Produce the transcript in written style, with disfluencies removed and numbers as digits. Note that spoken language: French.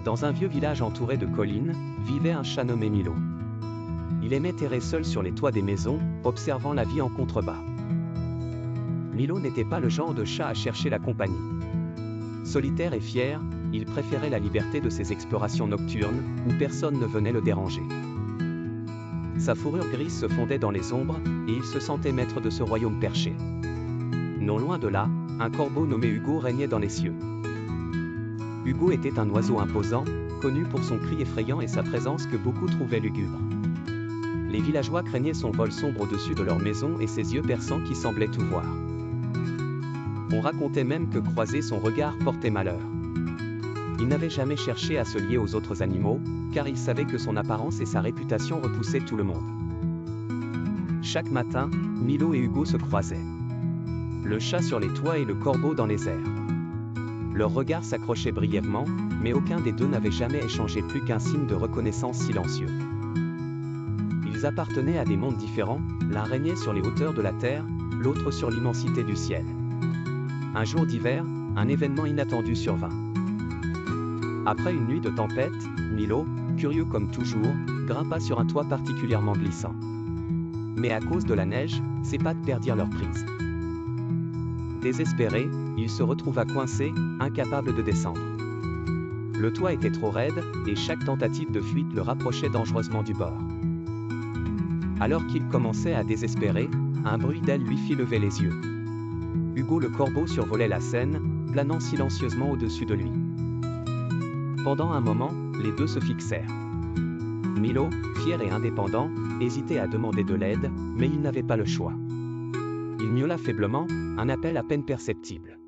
Dans un vieux village entouré de collines, vivait un chat nommé Milo. Il aimait errer seul sur les toits des maisons, observant la vie en contrebas. Milo n'était pas le genre de chat à chercher la compagnie. Solitaire et fier, il préférait la liberté de ses explorations nocturnes, où personne ne venait le déranger. Sa fourrure grise se fondait dans les ombres, et il se sentait maître de ce royaume perché. Non loin de là, un corbeau nommé Hugo régnait dans les cieux. Hugo était un oiseau imposant, connu pour son cri effrayant et sa présence que beaucoup trouvaient lugubre. Les villageois craignaient son vol sombre au-dessus de leur maison et ses yeux perçants qui semblaient tout voir. On racontait même que croiser son regard portait malheur. Il n'avait jamais cherché à se lier aux autres animaux, car il savait que son apparence et sa réputation repoussaient tout le monde. Chaque matin, Milo et Hugo se croisaient. Le chat sur les toits et le corbeau dans les airs. Leurs regards s'accrochaient brièvement, mais aucun des deux n'avait jamais échangé plus qu'un signe de reconnaissance silencieux. Ils appartenaient à des mondes différents, l'un régnait sur les hauteurs de la terre, l'autre sur l'immensité du ciel. Un jour d'hiver, un événement inattendu survint. Après une nuit de tempête, Milo, curieux comme toujours, grimpa sur un toit particulièrement glissant. Mais à cause de la neige, ses pattes perdirent leur prise. Désespéré, il se retrouva coincé, incapable de descendre. Le toit était trop raide, et chaque tentative de fuite le rapprochait dangereusement du bord. Alors qu'il commençait à désespérer, un bruit d'ailes lui fit lever les yeux. Hugo le corbeau survolait la scène, planant silencieusement au-dessus de lui. Pendant un moment, les deux se fixèrent. Milo, fier et indépendant, hésitait à demander de l'aide, mais il n'avait pas le choix. Il miaula faiblement, un appel à peine perceptible.